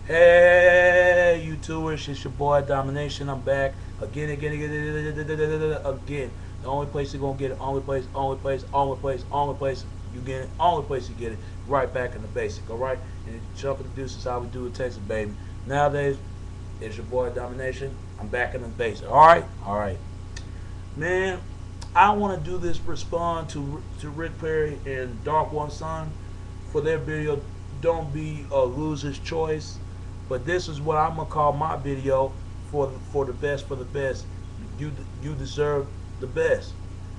Hey, YouTubers, it's your boy Domination. I'm back again. The only place you're gonna get it, only place you get it, only place you get it, right back in the basic. All right, and jumping the deuces how we do it, Texas, baby. Nowadays, it's your boy Domination. I'm back in the basic. All right, man. I want to do this respond to Rick Perry and Dark One Son for their video. Don't be a loser's choice. But this is what I'm gonna call my video for the best for the best. You deserve the best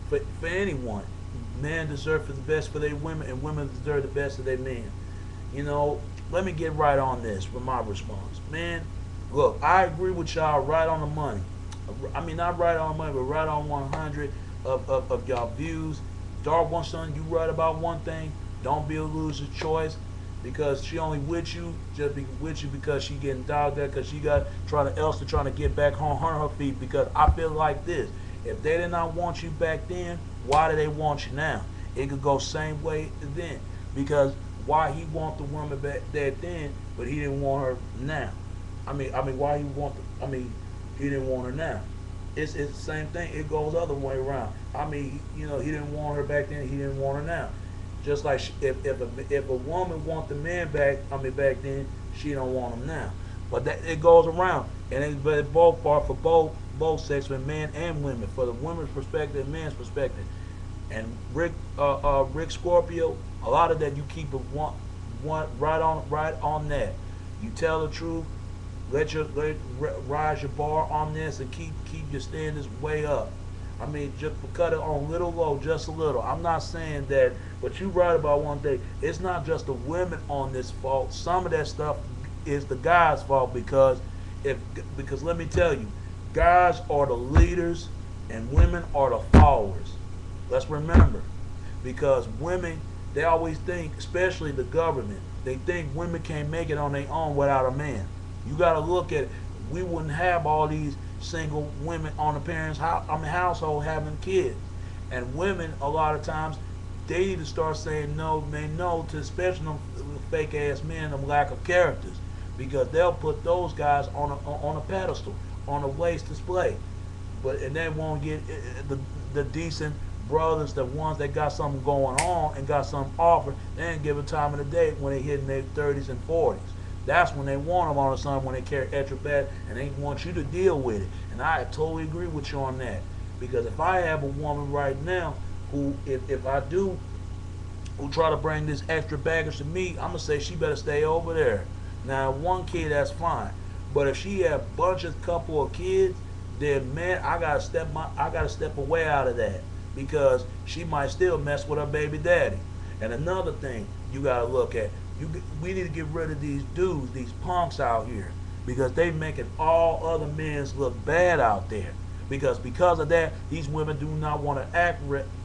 for anyone. Men deserve for the best for their women, and women deserve the best of their men. You know, let me get right on this with my response, man. Look, I agree with y'all right on the money. I mean, not right on the money, but right on 100 of y'all views. Dark One Son, you right about one thing. Don't be a loser's choice because she only with you just be with you because she getting dogged at because she got trying to get back on her feet. Because I feel like this: if they did not want you back then, why do they want you now? It could go same way then because why he want the woman back there then, but he didn't want her now. I mean, why he want? He didn't want her now. It's the same thing. It goes the other way around. I mean, he didn't want her back then. He didn't want her now. Just like if a woman want the man back, back then, she don't want him now. But that it goes around, and but both part for both sex, for men and women, for the women's perspective and man's perspective. And Rick Scorpio, a lot of that you keep it one right on that. You tell the truth. Let rise your bar on this and keep your standards way up. I mean, just cut it on little low, just a little. I'm not saying that, but you right about one thing. It's not just the women on this fault. Some of that stuff is the guys' fault because let me tell you, guys are the leaders and women are the followers. Let's remember, because women they always think, especially the government, they think women can't make it on their own without a man. You got to look at it. We wouldn't have all these single women on the parents' household having kids, and women a lot of times they need to start saying no, man, no to especially them fake ass men, them lack of characters, because they'll put those guys on a pedestal, on a waist display, and they won't get the decent brothers, the ones that got something going on and got something offered. They ain't give a time of the day when they hit in their 30s and 40s. That's when they want them all of a sudden when they carry extra bad and they want you to deal with it. And I totally agree with you on that. Because if I have a woman right now who, if I do, who try to bring this extra baggage to me, I'm gonna say she better stay over there. Now, one kid, that's fine. But if she have a bunch of couple of kids, then man, I gotta step away out of that because she might still mess with her baby daddy. And another thing you gotta look at, we need to get rid of these dudes, these punks out here, because they making all other men look bad out there. Because of that, these women do not want to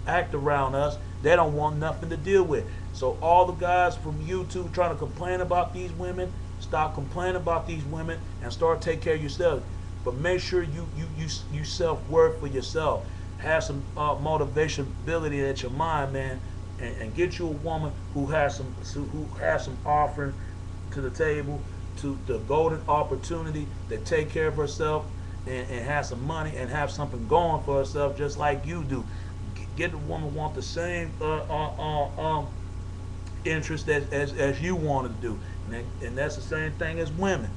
act around us. They don't want nothing to deal with. So all the guys from YouTube trying to complain about these women, stop complaining about these women and start take care of yourself. But make sure you self worth for yourself. Have some motivation ability at your mind, man, and get you a woman who has some offering to the table, to the golden opportunity to take care of herself and have some money and have something going for herself just like you do. Get the woman want the same interest as you want to do, and that's the same thing as women.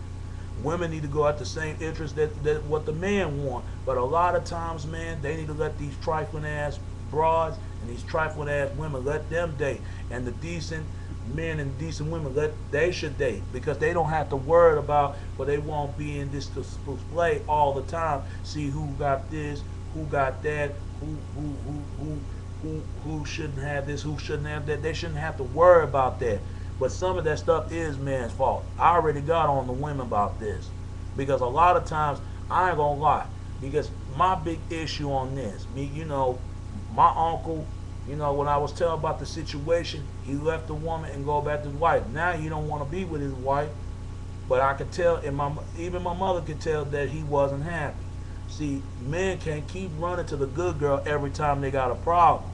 Women need to go at the same interest that what the man want. But a lot of times, man, they need to let these trifling ass broads and these trifling ass women let them date, and the decent men and decent women they should date because they don't have to worry about, but they won't be in this display all the time. See who got this, who got that, who shouldn't have this, who shouldn't have that. They shouldn't have to worry about that. But some of that stuff is man's fault. I already got on the women about this because a lot of times I ain't gonna lie. Because my big issue on this, my uncle, when I was telling about the situation, he left the woman and go back to his wife. Now he don't want to be with his wife, but I could tell, and even my mother could tell that he wasn't happy. See, men can't keep running to the good girl every time they got a problem.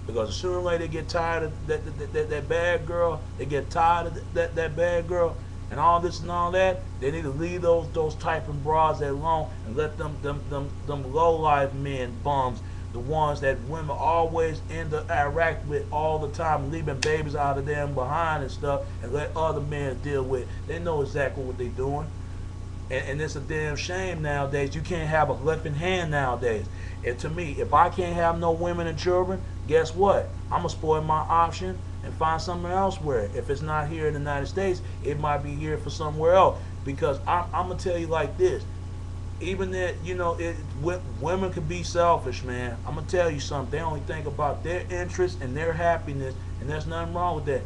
Because sooner or later they get tired of that bad girl, they get tired of that bad girl, and all this and all that, they need to leave those typing bras alone and let them low life men bums, the ones that women always interact with all the time, leaving babies out of them behind and stuff, and let other men deal with. They know exactly what they're doing. And it's a damn shame nowadays. You can't have a helping hand nowadays. And to me, if I can't have no women and children, guess what? I'm going to spoil my option and find something elsewhere. If it's not here in the United States, it might be here for somewhere else. Because I'm going to tell you like this. Even that, women can be selfish, man. I'm going to tell you something. They only think about their interests and their happiness, and there's nothing wrong with that.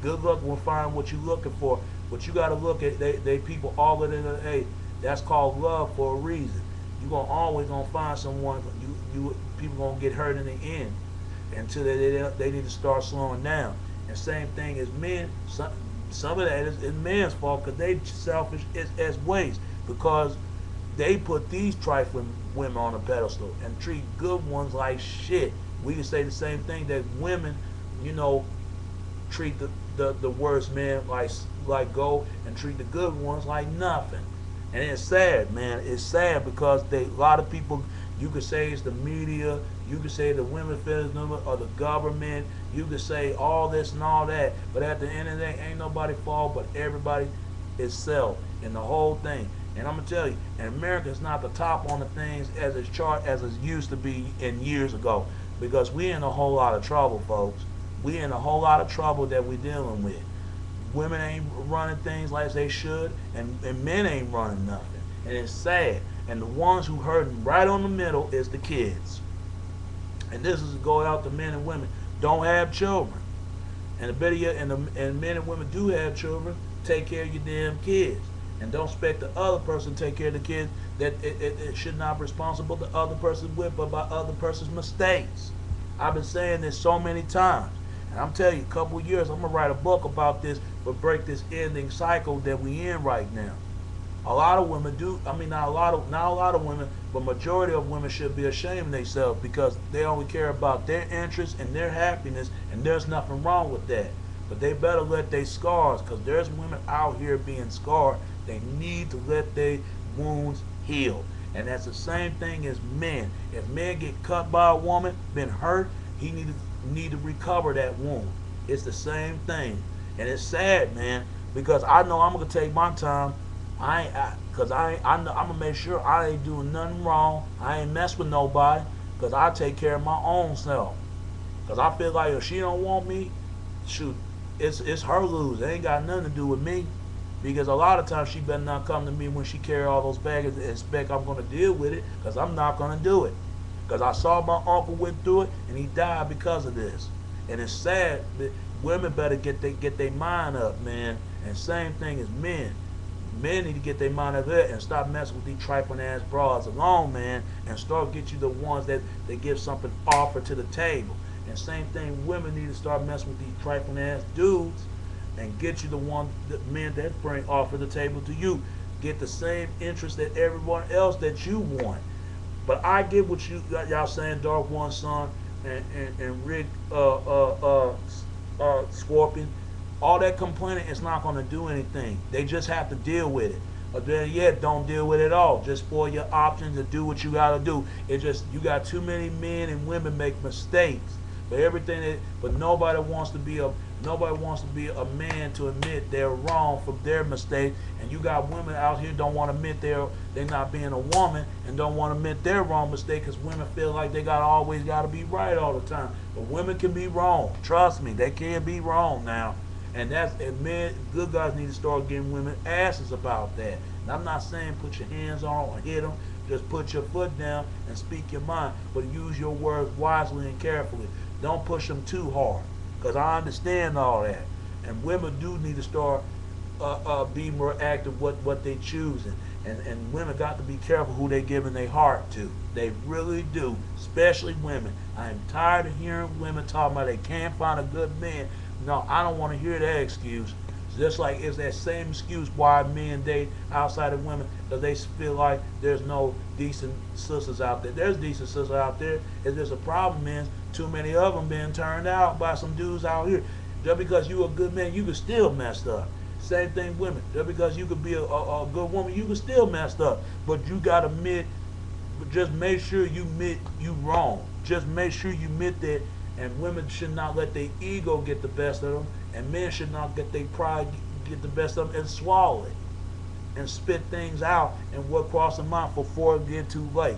Good luck with finding what you're looking for. But you got to look at they people all of them. Hey, that's called love for a reason. You're always gonna find someone. People gonna get hurt in the end until they need to start slowing down. And same thing as men. Some of that is men's fault because they selfish as ways, because they put these trifling women on a pedestal and treat good ones like shit. We can say the same thing that women, treat the worst men like gold and treat the good ones like nothing. And it's sad, man. It's sad because a lot of people, you could say it's the media, you could say the women fetters number or the government, you could say all this and all that, but at the end of the day, ain't nobody fault but everybody itself and the whole thing. And I'm gonna tell you, and America's not the top on the things as it's used to be in years ago, because we in a whole lot of trouble, folks. We in a whole lot of trouble that we dealing with. Women ain't running things like they should, and men ain't running nothing. And it's sad. And the ones who hurting right on the middle is the kids. And this is to go out to men and women. Don't have children. And the better yet, and men and women do have children, take care of your damn kids. And don't expect the other person to take care of the kids that it should not be responsible the other person with, but by other person's mistakes. I've been saying this so many times. And I'm telling you, a couple of years, I'm going to write a book about this, but break this ending cycle that we in right now. A lot of women do, not a lot of women, but majority of women should be ashamed of themselves because they only care about their interests and their happiness, and there's nothing wrong with that. But they better let their scars, because there's women out here being scarred. They need to let their wounds heal. And that's the same thing as men. If men get cut by a woman, been hurt, he need to recover that wound. It's the same thing. And it's sad, man, because I know I'm gonna take my time. I'm gonna make sure I ain't doing nothing wrong. I ain't mess with nobody, because I take care of my own self. Because I feel like if she don't want me, shoot, it's her lose. It ain't got nothing to do with me. Because a lot of times she better not come to me when she carry all those bags and expect I'm gonna deal with it, because I'm not gonna do it. Because I saw my uncle went through it and he died because of this. And it's sad that women better get their mind up, man. And same thing as men. Men need to get their mind up there and stop messing with these trifling ass bras alone, man. And start get you the ones that give something offer to the table. And same thing, women need to start messing with these trifling ass dudes and get you the men that bring offer to the table to you. Get the same interest that everyone else that you want. But I get what y'all saying, Dark One Son and Rick Scorpion. All that complaining is not going to do anything. They just have to deal with it. Or then yet, don't deal with it at all. Just spoil your options and do what you got to do. It just, you got too many men and women make mistakes. But nobody wants to be a man to admit they're wrong for their mistake. And you got women out here don't want to admit they're not being a woman, and don't want to admit their wrong mistake, because women feel like they always got to be right all the time. But women can be wrong. Trust me, they can be wrong now. And men, good guys need to start getting women asses about that. And I'm not saying put your hands on or hit them. Just put your foot down and speak your mind, but use your words wisely and carefully. Don't push them too hard, because I understand all that. And women do need to start be more active what they choosing. And women got to be careful who they giving their heart to. They really do, especially women. I am tired of hearing women talking about they can't find a good man. No, I don't want to hear that excuse. Just like it's that same excuse why men date outside of women, because they feel like there's no decent sisters out there. There's decent sisters out there. If there's a problem is too many of them being turned out by some dudes out here. Just because you a good man, you can still mess up. Same thing, women. Just because you could be a good woman, you can still mess up. But you gotta admit, just make sure you admit you wrong. Just make sure you admit that. And women should not let their ego get the best of them, and men should not get their pride get the best of them and swallow it and spit things out and what cross their mind before it get too late.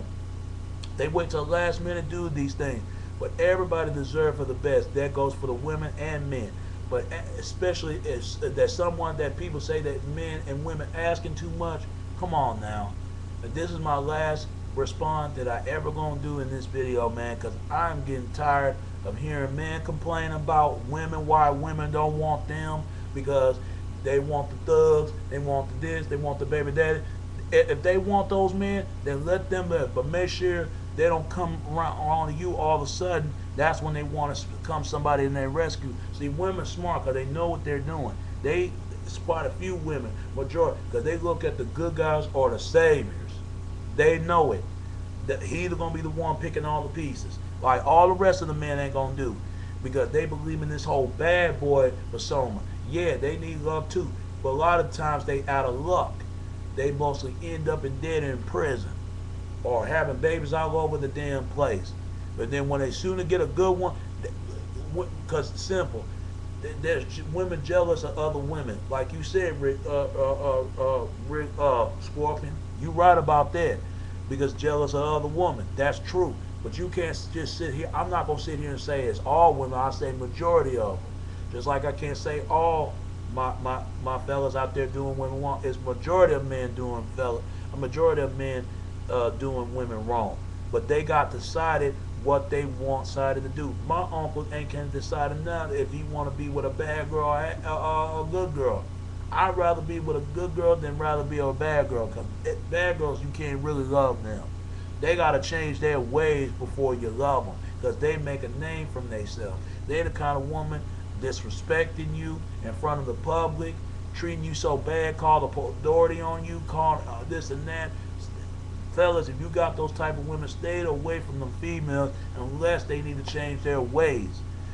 They wait till the last minute to do these things. But everybody deserves for the best. That goes for the women and men. But especially if there's someone that people say that men and women asking too much, come on now. And this is my last response that I ever gonna do in this video, man, because I'm getting tired of hearing men complain about women, why women don't want them, because they want the thugs, they want the this, they want the baby daddy. If they want those men, then let them live. But make sure they don't come around to you all of a sudden. That's when they want to become somebody in their rescue. See, women are smart because they know what they're doing. They spot a few women, majority, because they look at the good guys or the saviors. They know it. That he either going to be the one picking all the pieces. Like all the rest of the men ain't going to do. Because they believe in this whole bad boy persona. Yeah, they need love too. But a lot of times they out of luck. They mostly end up in dead in prison. Or having babies all over the damn place. But then when they sooner get a good one, because it's simple, there's women jealous of other women. Like you said, Rick Scorpion, you right about that. Because jealous of other women. That's true. But you can't just sit here. I'm not going to sit here and say it's all women. I say majority of them. Just like I can't say all my fellas out there doing women wrong. It's majority of men doing a majority of men doing women wrong. But they got decided what they want sided to do. My uncle ain't can decide now if he want to be with a bad girl or a good girl. I'd rather be with a good girl than rather be with a bad girl. Because bad girls, you can't really love them. They got to change their ways before you love them. Because they make a name from themselves. They the kind of woman disrespecting you in front of the public, treating you so bad, call the authority on you, call this and that. Fellas, if you got those type of women, stay away from them females unless they need to change their ways.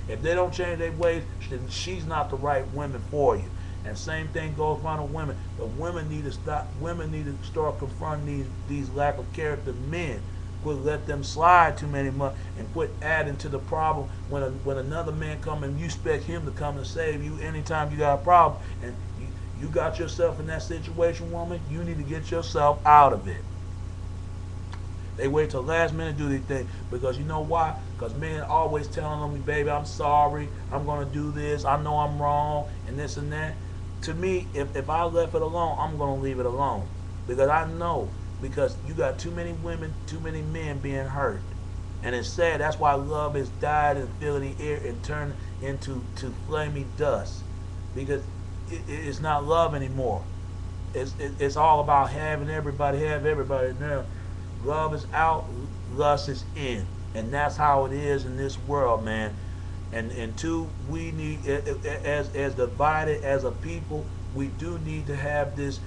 If they don't change their ways, then she's not the right woman for you. And same thing goes for the women. The women need to stop. Women need to start confronting these lack of character men. Quit let them slide too many months and quit adding to the problem. When another man come and you expect him to come and save you anytime you got a problem, and you got yourself in that situation, woman, you need to get yourself out of it. They wait till the last minute to do these things because you know why? Because men always telling them, baby, I'm sorry, I'm going to do this, I know I'm wrong, and this and that. To me, if I left it alone, I'm going to leave it alone. Because I know, because you got too many women, too many men being hurt. And it's sad, that's why love has died and filled the air and turned into flaming dust. Because it's not love anymore. It's all about having everybody have everybody now. Love is out, lust is in. And that's how it is in this world, man. And two, we need, as divided as a people, we do need to have this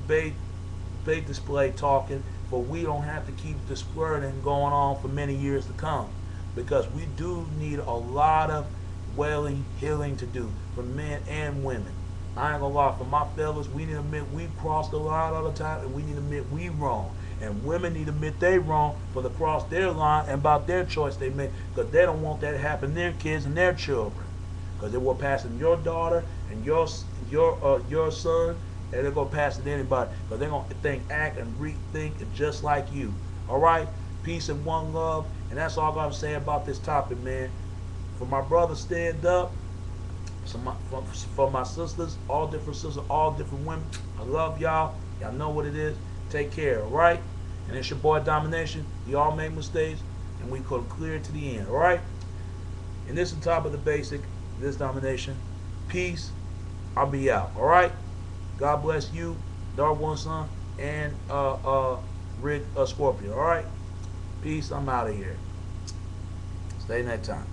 bait display talking, but we don't have to keep the squirting going on for many years to come. Because we do need a lot of wailing, healing to do for men and women. I ain't gonna lie, for my fellas, we need to admit we crossed the line all the time, and we need to admit we wrong. And women need to admit they wrong for the cross their line and about their choice they make, because they don't want that to happen to their kids and their children. Because it will pass in your daughter and your son, and they're gonna pass it to anybody. Because they're gonna think, act, and rethink just like you. All right, peace and one love, and that's all I gotta say about this topic, man. For my brothers, stand up. So for my sisters, all different women, I love y'all. Y'all know what it is. Take care, all right? And it's your boy Domination. We all make mistakes, and we could clear it to the end, all right? And this is the top of the basic. This Domination. Peace. I'll be out, all right? God bless you, Dark One Son, and Rick Scorpion, all right? Peace. I'm out of here. Stay next time.